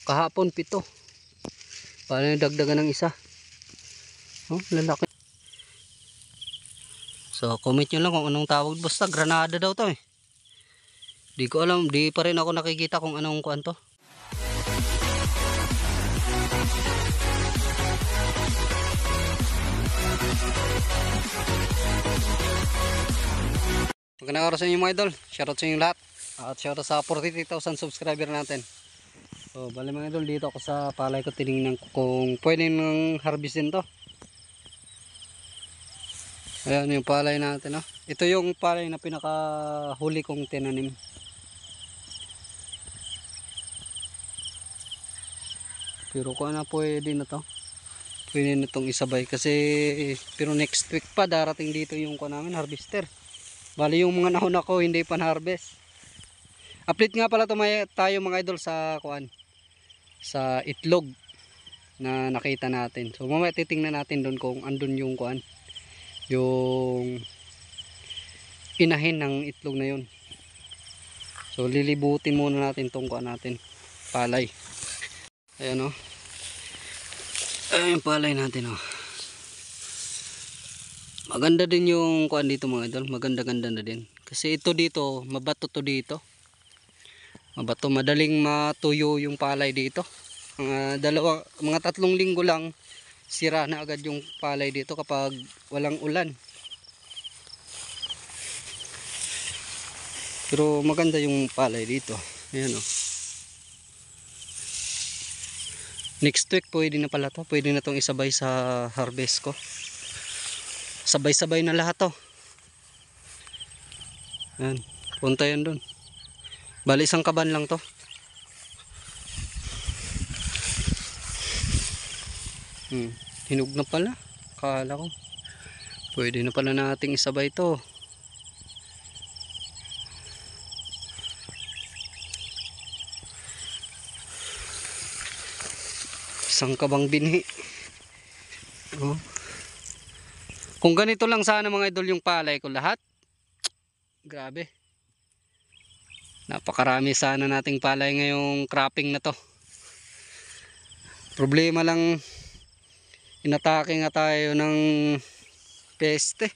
Kahapon 7. Paano yung dagdagan ng isa? Oh, lalaki. So comment nyo lang kung anong tawag. Basta granada daw to eh. Di ko alam, di pa rin ako nakikita kung anong kuan to. Magandang araw sa inyo mga idol. Shoutout sa inyo lahat. At shoutout sa 43,000 subscriber natin. So bali mga idol, dito ako sa palay ko, tinignan ko kung pwede nang harvestin to. Ayan yung palay natin, no? Ito yung palay na pinakahuli kong tinanim. Pero kung ano, pwede na to. Pwede na itong isabay kasi pero next week pa darating dito yung kuan namin, harvester. Bali yung mga nahuna ko hindi pa na-harvest. Update nga pala tayo mga idol sa kuan, sa itlog na nakita natin. So mamaya titingnan natin doon kung andun yung kuan, yung inahin ng itlog na yun. So lilibutin muna natin tong kuan natin, palay. Ayan o. Ayan yung palay natin o. Maganda din yung kuan dito mga idol. Maganda-ganda na din. Kasi ito dito, mabato to dito. Mabato, madaling matuyo yung palay dito. Mga 3 linggo lang sira na agad yung palay dito kapag walang ulan. Pero maganda yung palay dito. Ayan o. Next week pwede na pala to. Pwede na tong isabay sa harvest ko. Sabay-sabay na lahat to. Ayan. Punta yan dun. Bali isang kaban lang to. Hinog na pala. Kala ko pwede na pala nating isabay to. Isang kabang binhi. Oh. Kung ganito lang sana mga idol yung palay ko lahat, grabe. Napakarami sana nating palay ngayong cropping na to. Problema lang, inatake nga tayo ng peste.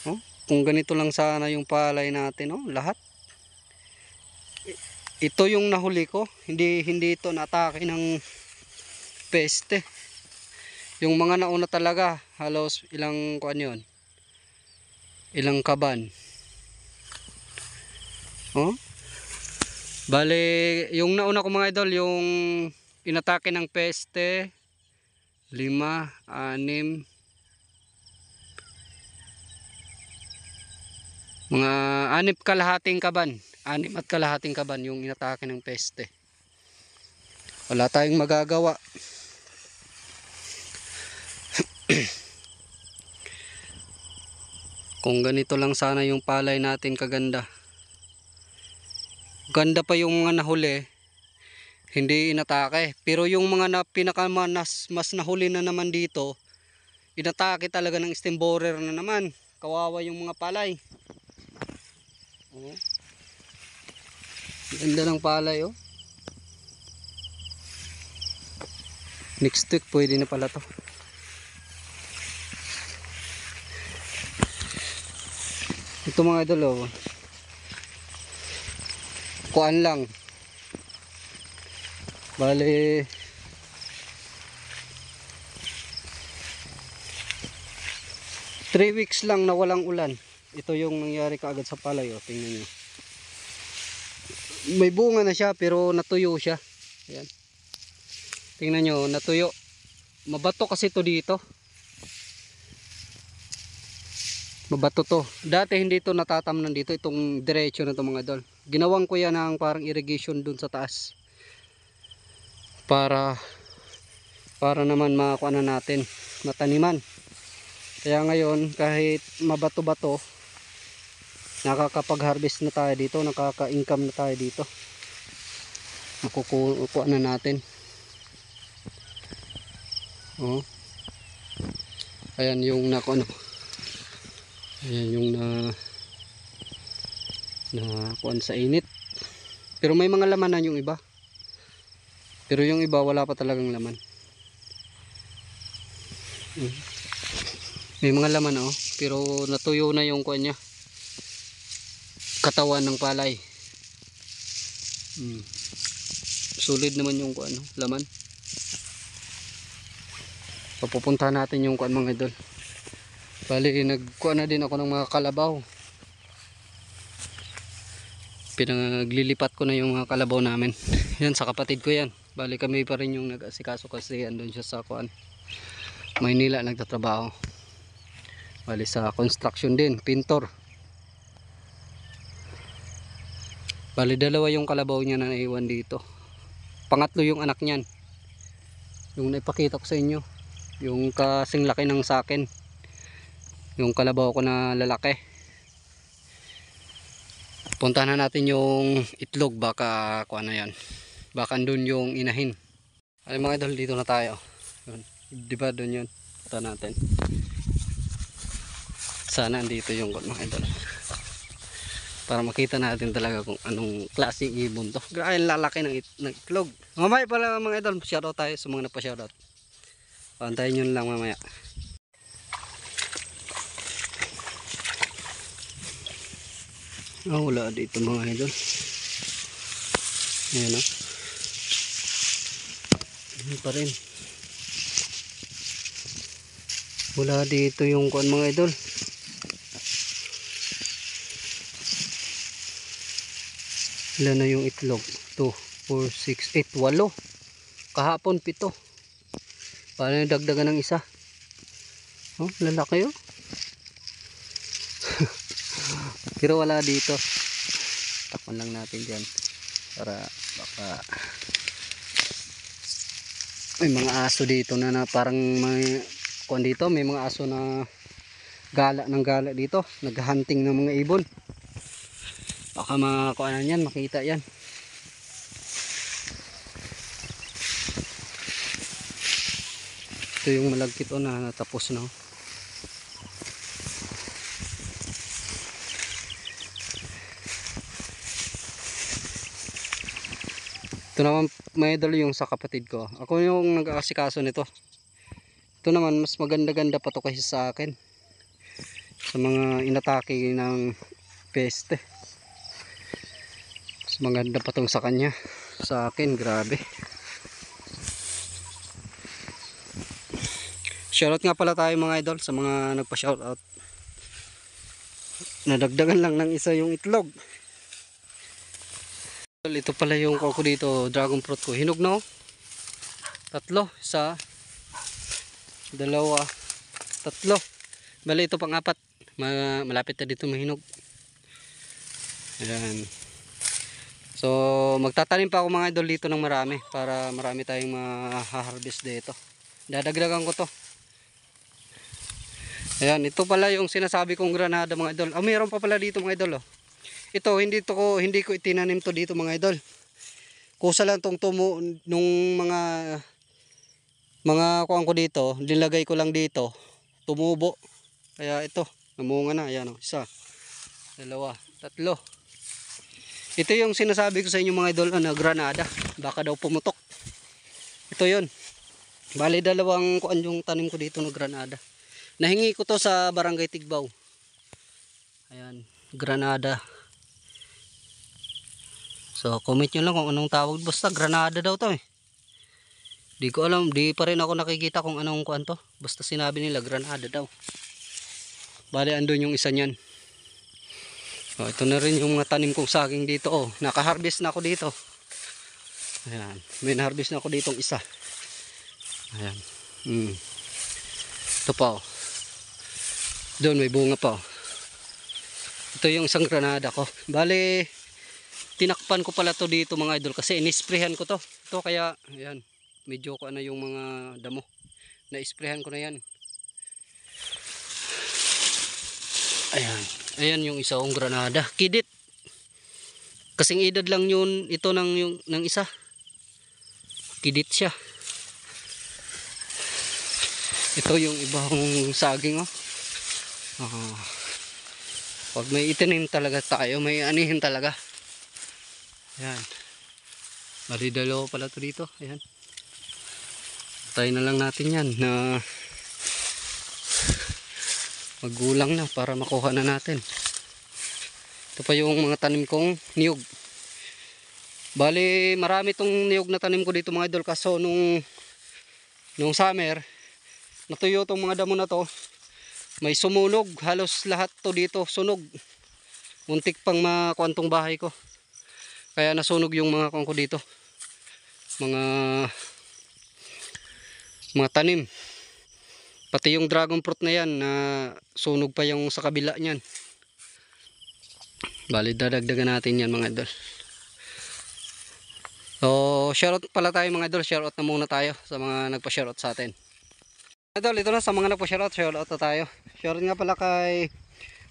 Oh, kung ganito lang sana yung palay natin, oh, lahat. Ito yung nahuli ko, hindi ito natake ng peste. Yung mga nauna talaga, halos ilang kuan yun, ilang kaban. Oh, bale yung nauna ko mga idol, yung inatake ng peste, 5, 6, mga 6 kalahating kaban, 6 at kalahating kaban yung inatake ng peste. Wala tayong magagawa. Kung ganito lang sana yung palay natin kaganda. Ganda pa yung mga nahuli, hindi inatake. Pero yung mga mas nahuli na naman dito, inatake talaga ng stem borer na naman. Kawawa yung mga palay. Oh. Ganda ng palay oh. Next week pwede na pala to. Ito mga idol oh. Kuan lang. Bale three weeks lang na walang ulan. Ito yung nangyari kaagad sa palay oh. Tingnan nyo. May bunga na siya pero natuyo siya. Ayan. Tingnan nyo, natuyo. Mabato kasi to dito. Mabato to. Dati hindi to natatamnan dito. Itong diretso na to mga idol. Ginawang ko yan ng parang irrigation dun sa taas. Para naman makakuha na natin. Mataniman. Kaya ngayon kahit mabato-bato, nakakapag-harvest na tayo dito. Nakaka-income na tayo dito. Makukuha na natin. Oh. Ayan yung nakuha. Ayan yung na kuan sa init. Pero may mga laman na yung iba. Pero yung iba wala pa talagang laman. May mga laman oh, pero natuyo na yung kuan niya. Katawan ng palay. Solid naman yung kuan, laman. Papupuntahan natin yung kuan mga idol. Bali nagkuan na din ako ng mga kalabaw. Pinaglilipat ko na yung mga kalabaw namin. Yan sa kapatid ko yan. Bali kami pa rin yung nag-asikaso kasi andun siya sa kuan Maynila nagtatrabaho. Bali sa construction din, pintor. Bali dalawa yung kalabaw niya na naiwan dito. Pangatlo yung anak niyan. Yung naipakita ko sa inyo. Yung kasing laki ng sa akin. Yung kalabaw ko na lalaki. Puntahan na natin yung itlog, baka kuan na yan. Baka doon yung inahin. Ay mga idol, dito na tayo. Yun. Diba doon yun? Punta natin. Sana andito yung mga idol. Para makita natin talaga kung anong klaseng ibon to. Grabe lalaki ng itlog. Mamaya pala mga idol, shoutout tayo sa mga nagpa-shoutout. Pantayin nyo lang mamaya. Wala dito mga idol. Ayan o. Ayan pa rin. Wala dito yung kuan mga idol. Ilan na yung itlog? 2, 4, 6, 8, 8. Kahapon 7. Paano dagdagan ng isa? Oh, lalaki oh. Pero wala dito. Takpan lang natin dyan. Para baka may mga aso dito na parang may kuan dito. May mga aso na gala ng gala dito. Naghahunting ng mga ibon. Baka makakuanan yan, makita yan. Ito yung malagkit o na natapos na. Ito naman may idol yung sa kapatid ko. Ako yung nag-aasikaso nito. Ito naman mas maganda-ganda pa to kaysa sa akin. Sa mga inatake ng peste. Maganda pa tong sa kanya. Sa akin, grabe. Shoutout nga pala tayo mga idol sa mga nagpa-shoutout. Nadagdagan lang ng isa yung itlog. Ito pala yung koko dito, dragon fruit ko. Hinog na oh. 3, 1, 2, 3. Bali ito pang 4. Malapit na dito mahinog. Ayan. So magtatanim pa ako mga idol dito ng marami para marami tayong ma-harvest dito. Dadagdagan ko to. Ayan, ito pala yung sinasabi kong granada mga idol. Mayroon pa pala dito mga idol oh. Ito hindi ko itinanim to dito mga idol. Kusa lang tong tumo nung mga kuan ko dito, nilagay ko lang dito. Tumubo. Kaya ito, namunga na. Ayan oh, 1, 2, 3. Ito yung sinasabi ko sa inyo mga idol na granada. Baka daw pumutok. Ito yun. Bali 2 kuan yung tanim ko dito na granada. Nahingi ko to sa Barangay Tigbaw. Ayan, granada. So comment nyo lang kung anong tawag. Basta granada daw to eh. Di ko alam, di pa rin ako nakikita kung anong kuan to. Basta sinabi nila granada daw. Bali andun yung isa niyan. Oh, ito na rin yung mga tanim kong saging dito. Oh, naka-harvest na ako dito. Ayan, may na-harvest na ako ditong isa. Ayan. Ito pa oh. Doon may bunga pa oh. Ito yung isang granada ko. Bali, tinakpan ko pala to dito mga idol kasi inisprehan ko to. Ito kaya, ayan, medyo ko ano yung mga damo. Na-isprehan ko na yan. Ayan. Ayan yung isa kong granada. Kidit. Kasing edad lang yun ito ng isa. Kidit siya. Ito yung ibang saging oh. Pag may itanim talaga tayo, may anihin talaga. Ayan. Bali dalawa pala to dito. Ayan. Tayo na lang natin yan na magulang na para makuha na natin. Ito pa yung mga tanim kong niyog. Bali marami tong niyog na tanim ko dito mga idol, kaso nung summer natuyo tong mga damo na to. May sumunog, halos lahat to dito sunog. Muntik pang makuha tong bahay ko. Kaya nasunog yung mga kuwan ko dito. Mga tanim. Pati yung dragon fruit na yan na sunog pa yung sa kabila niyan. Bali dadagdagan natin yan mga idol. So shoutout pala tayo mga idol. Shoutout na muna tayo sa mga nagpa-shoutout sa atin. Idol, ito na sa mga nagpa-shoutout. Shoutout na tayo. Shoutout nga pala kay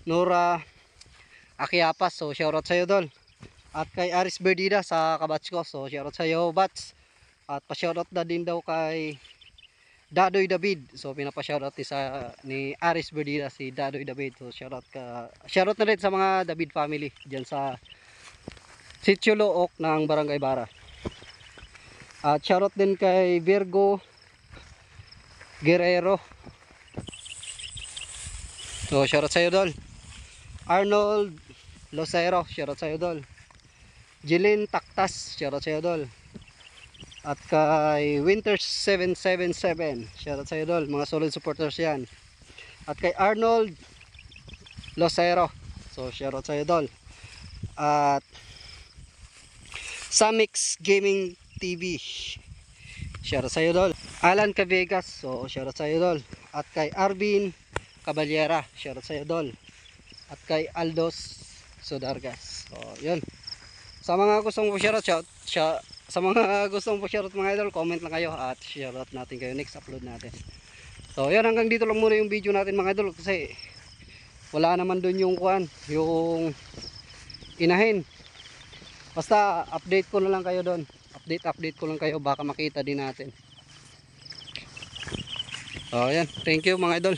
Nora Akiapas. So shoutout sa'yo Dol. At kay Aris Berdida sa kabatch ko. So shoutout sa'yo Bats. At pa-shoutout na din daw kay Dadoy David. So pinapa-shoutout ni Aris Berdida si Dadoy David. So shoutout na rin sa mga David family diyan sa Sitio Look ng Barangay Bara. At shoutout din kay Virgo Guerrero. So shoutout sa iyo Dol. Arnold Losero, shoutout sa iyo Dol. Jilin Taktas, shoutout sa iyo Dol. At kay Winters 777, shoutout sa iyo Dol, mga solid supporters yan. At kay Arnold Losero, so shoutout sa iyo Dol. At Samix Gaming TV, shoutout sa iyo Dol. Alan Cavegas, so shoutout sa iyo Dol. At kay Arvin Caballera, shoutout sa iyo Dol. At kay Aldos Sodargas. So yun. Sa mga gustong po-shoutout, sa mga gustong po-shoutout mga idol, comment lang kayo at shoutout natin kayo next upload natin. So yun, hanggang dito lang muna yung video natin mga idol, kasi wala naman dun yung yung inahin. Basta update ko na lang kayo doon. Update ko lang kayo, baka makita din natin. So ayan, thank you mga idol.